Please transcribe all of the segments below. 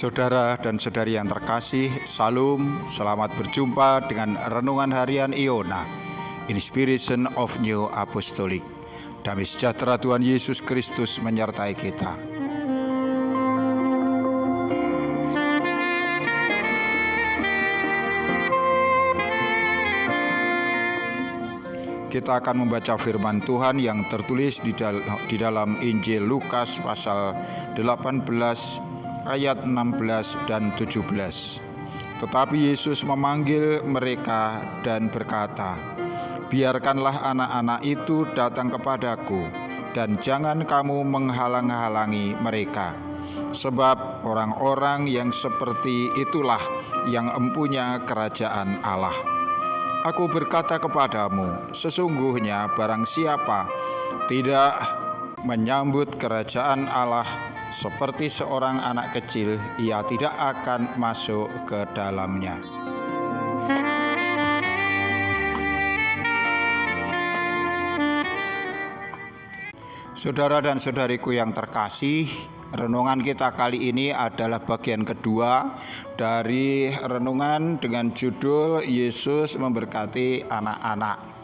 Saudara dan saudari yang terkasih, Salam, selamat berjumpa dengan Renungan Harian Iona, Inspiration of New Apostolic. Damai sejahtera Tuhan Yesus Kristus menyertai kita. Kita akan membaca firman Tuhan yang tertulis di dalam Injil Lukas pasal 18 ayat 16 dan 17. Tetapi Yesus memanggil mereka dan berkata, "Biarkanlah anak-anak itu datang kepadaku, dan jangan kamu menghalang-halangi mereka. Sebab orang-orang yang seperti itulah yang empunya kerajaan Allah. Aku berkata kepadamu, sesungguhnya barang siapa tidak menyambut kerajaan Allah seperti seorang anak kecil, ia tidak akan masuk ke dalamnya." Saudara dan saudariku yang terkasih, renungan kita kali ini adalah bagian kedua dari renungan dengan judul Yesus memberkati anak-anak.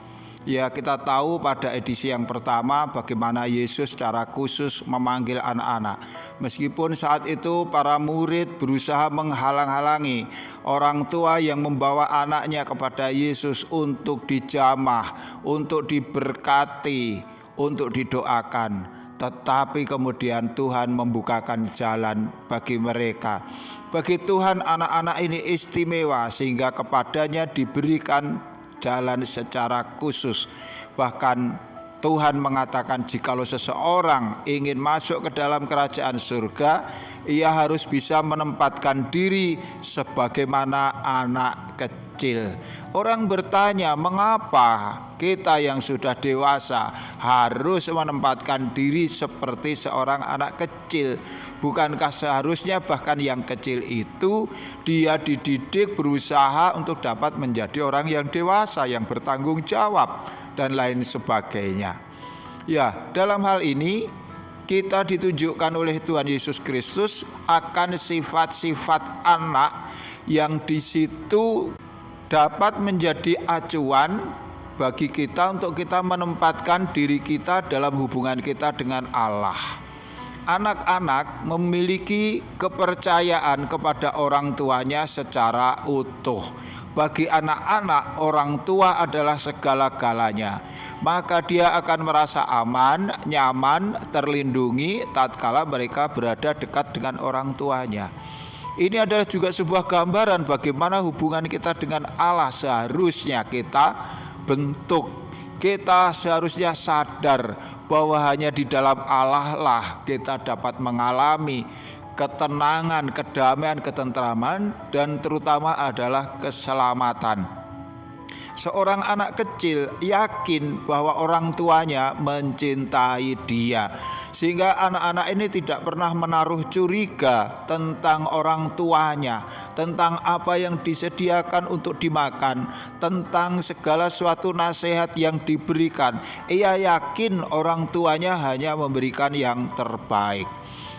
Ya, kita tahu pada edisi yang pertama bagaimana Yesus secara khusus memanggil anak-anak. Meskipun saat itu para murid berusaha menghalang-halangi orang tua yang membawa anaknya kepada Yesus untuk dijamah, untuk diberkati, untuk didoakan. Tetapi kemudian Tuhan membukakan jalan bagi mereka. Bagi Tuhan anak-anak ini istimewa sehingga kepadanya diberikan jalan secara khusus. Bahkan Tuhan mengatakan jikalau seseorang ingin masuk ke dalam kerajaan surga, ia harus bisa menempatkan diri sebagaimana anak kecil. Orang bertanya, mengapa kita yang sudah dewasa harus menempatkan diri seperti seorang anak kecil? Bukankah seharusnya bahkan yang kecil itu dia dididik berusaha untuk dapat menjadi orang yang dewasa, yang bertanggung jawab dan lain sebagainya. Ya, dalam hal ini kita ditunjukkan oleh Tuhan Yesus Kristus akan sifat-sifat anak yang di situ dapat menjadi acuan bagi kita untuk kita menempatkan diri kita dalam hubungan kita dengan Allah. Anak-anak memiliki kepercayaan kepada orang tuanya secara utuh. Bagi anak-anak, orang tua adalah segala-galanya. Maka dia akan merasa aman, nyaman, terlindungi tatkala mereka berada dekat dengan orang tuanya. Ini adalah juga sebuah gambaran bagaimana hubungan kita dengan Allah seharusnya kita bentuk. Kita seharusnya sadar bahwa hanya di dalam Allah lah kita dapat mengalami ketenangan, kedamaian, ketentraman, dan terutama adalah keselamatan. Seorang anak kecil yakin bahwa orang tuanya mencintai dia, sehingga anak-anak ini tidak pernah menaruh curiga tentang orang tuanya, tentang apa yang disediakan untuk dimakan, tentang segala suatu nasihat yang diberikan. Ia yakin orang tuanya hanya memberikan yang terbaik.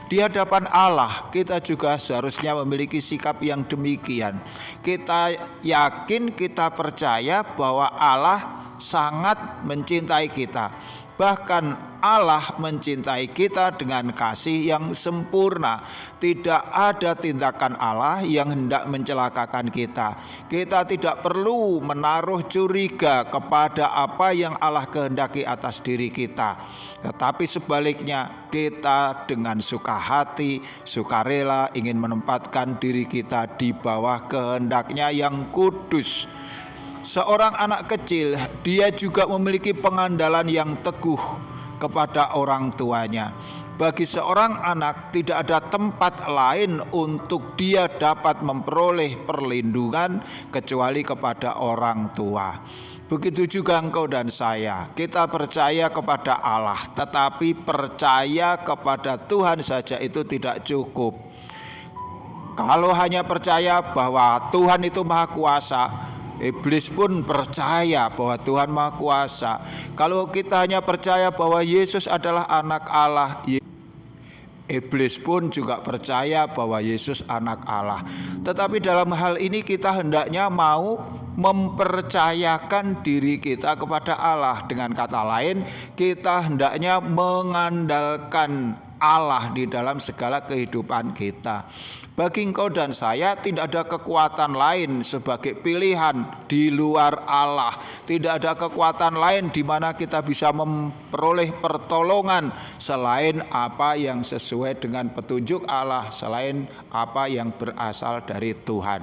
Di hadapan Allah kita juga seharusnya memiliki sikap yang demikian. Kita yakin, kita percaya bahwa Allah sangat mencintai kita. Bahkan Allah mencintai kita dengan kasih yang sempurna. Tidak ada tindakan Allah yang hendak mencelakakan kita. Kita tidak perlu menaruh curiga kepada apa yang Allah kehendaki atas diri kita. Tetapi sebaliknya, kita dengan suka hati, sukarela ingin menempatkan diri kita di bawah kehendaknya yang kudus. Seorang anak kecil, dia juga memiliki pengandalan yang teguh kepada orang tuanya. Bagi seorang anak tidak ada tempat lain untuk dia dapat memperoleh perlindungan kecuali kepada orang tua. Begitu juga engkau dan saya, kita percaya kepada Allah, tetapi percaya kepada Tuhan saja itu tidak cukup. Kalau hanya percaya bahwa Tuhan itu Maha Kuasa, Iblis pun percaya bahwa Tuhan Maha Kuasa. Kalau kita hanya percaya bahwa Yesus adalah anak Allah, Iblis pun juga percaya bahwa Yesus anak Allah. Tetapi dalam hal ini kita hendaknya mau mempercayakan diri kita kepada Allah. Dengan kata lain, kita hendaknya mengandalkan Allah di dalam segala kehidupan kita. Bagi engkau dan saya tidak ada kekuatan lain sebagai pilihan di luar Allah. Tidak ada kekuatan lain di mana kita bisa memperoleh pertolongan selain apa yang sesuai dengan petunjuk Allah, selain apa yang berasal dari Tuhan.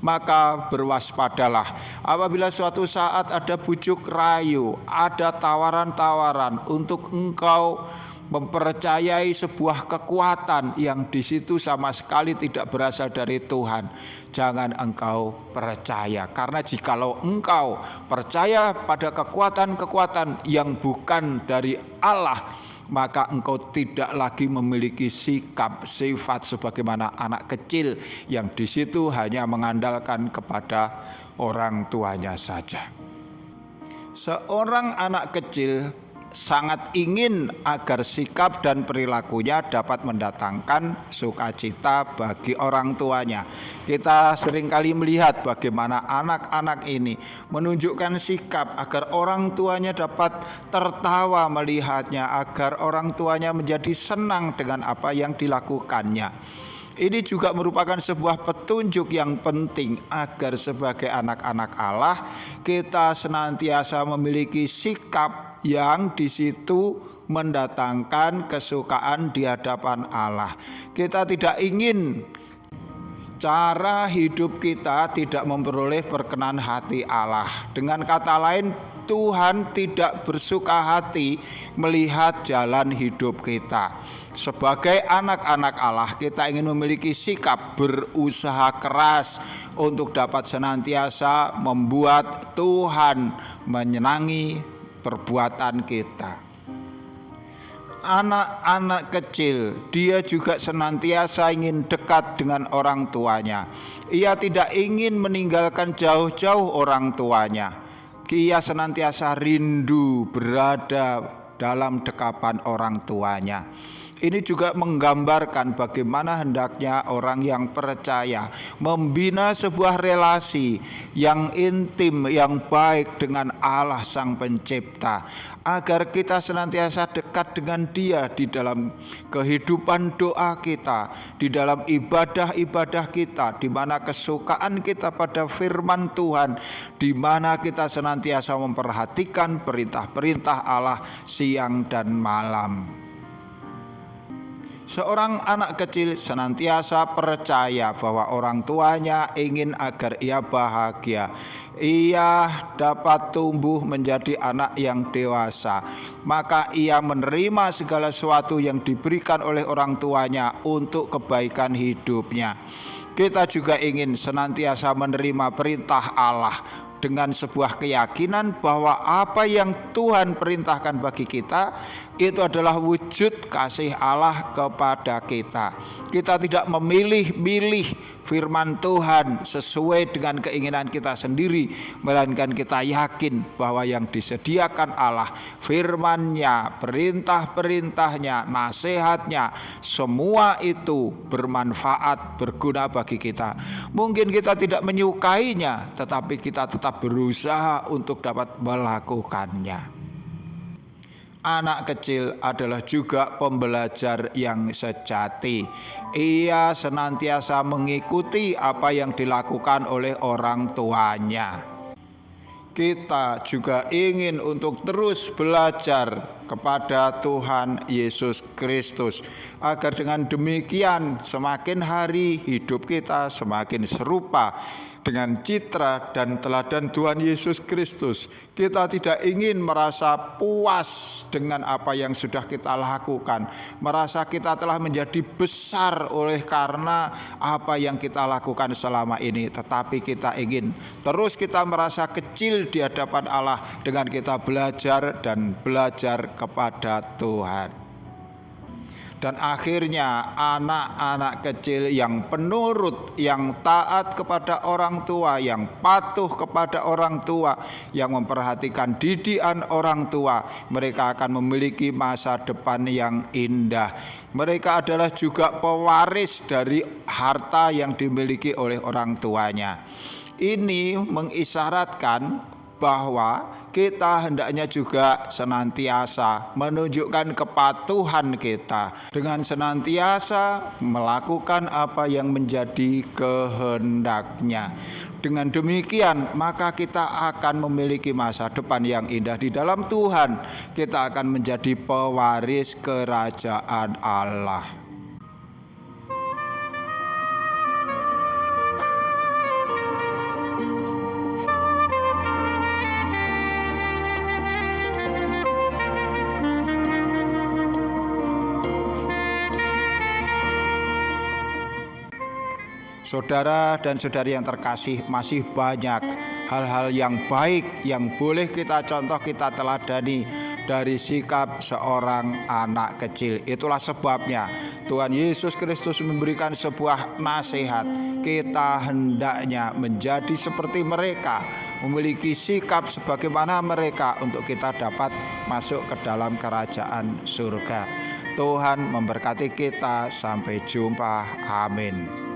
Maka berwaspadalah apabila suatu saat ada bujuk rayu, ada tawaran-tawaran untuk engkau mempercayai sebuah kekuatan yang di situ sama sekali tidak berasal dari Tuhan. Jangan engkau percaya, karena jikalau engkau percaya pada kekuatan-kekuatan yang bukan dari Allah, maka engkau tidak lagi memiliki sikap sifat sebagaimana anak kecil yang di situ hanya mengandalkan kepada orang tuanya saja. Seorang anak kecil sangat ingin agar sikap dan perilakunya dapat mendatangkan sukacita bagi orang tuanya. Kita seringkali melihat bagaimana anak-anak ini menunjukkan sikap agar orang tuanya dapat tertawa melihatnya, agar orang tuanya menjadi senang dengan apa yang dilakukannya. Ini juga merupakan sebuah petunjuk yang penting agar sebagai anak-anak Allah kita senantiasa memiliki sikap yang di situ mendatangkan kesukaan di hadapan Allah. Kita tidak ingin cara hidup kita tidak memperoleh perkenan hati Allah. Dengan kata lain, Tuhan tidak bersuka hati melihat jalan hidup kita. Sebagai anak-anak Allah, kita ingin memiliki sikap berusaha keras untuk dapat senantiasa membuat Tuhan menyenangi perbuatan kita. Anak-anak kecil, dia juga senantiasa ingin dekat dengan orang tuanya. Ia tidak ingin meninggalkan jauh-jauh orang tuanya. Ia senantiasa rindu berada dalam dekapan orang tuanya. Ini juga menggambarkan bagaimana hendaknya orang yang percaya membina sebuah relasi yang intim, yang baik dengan Allah Sang Pencipta, agar kita senantiasa dekat dengan Dia di dalam kehidupan doa kita, di dalam ibadah-ibadah kita, di mana kesukaan kita pada firman Tuhan, di mana kita senantiasa memperhatikan perintah-perintah Allah siang dan malam. Seorang anak kecil senantiasa percaya bahwa orang tuanya ingin agar ia bahagia. Ia dapat tumbuh menjadi anak yang dewasa. Maka ia menerima segala sesuatu yang diberikan oleh orang tuanya untuk kebaikan hidupnya. Kita juga ingin senantiasa menerima perintah Allah dengan sebuah keyakinan bahwa apa yang Tuhan perintahkan bagi kita itu adalah wujud kasih Allah kepada kita. Kita tidak memilih-milih firman Tuhan sesuai dengan keinginan kita sendiri, melainkan kita yakin bahwa yang disediakan Allah, firman-Nya, perintah-perintahnya, nasihatnya, semua itu bermanfaat, berguna bagi kita. Mungkin kita tidak menyukainya, tetapi kita tetap berusaha untuk dapat melakukannya. Anak kecil adalah juga pembelajar yang sejati. Ia senantiasa mengikuti apa yang dilakukan oleh orang tuanya. Kita juga ingin untuk terus belajar kepada Tuhan Yesus Kristus, agar dengan demikian semakin hari hidup kita semakin serupa dengan citra dan teladan Tuhan Yesus Kristus. Kita tidak ingin merasa puas dengan apa yang sudah kita lakukan, merasa kita telah menjadi besar oleh karena apa yang kita lakukan selama ini, tetapi kita ingin terus kita merasa kecil di hadapan Allah dengan kita belajar dan belajar kepada Tuhan. Dan akhirnya anak-anak kecil yang penurut, yang taat kepada orang tua, yang patuh kepada orang tua, yang memperhatikan didikan orang tua, mereka akan memiliki masa depan yang indah. Mereka adalah juga pewaris dari harta yang dimiliki oleh orang tuanya. Ini mengisyaratkan bahwa kita hendaknya juga senantiasa menunjukkan kepatuhan kita dengan senantiasa melakukan apa yang menjadi kehendaknya. Dengan demikian maka kita akan memiliki masa depan yang indah di dalam Tuhan. Kita akan menjadi pewaris kerajaan Allah. Saudara dan saudari yang terkasih, masih banyak hal-hal yang baik yang boleh kita contoh, kita teladani dari sikap seorang anak kecil. Itulah sebabnya Tuhan Yesus Kristus memberikan sebuah nasihat. Kita hendaknya menjadi seperti mereka, memiliki sikap sebagaimana mereka untuk kita dapat masuk ke dalam kerajaan surga. Tuhan memberkati kita. Sampai jumpa. Amin.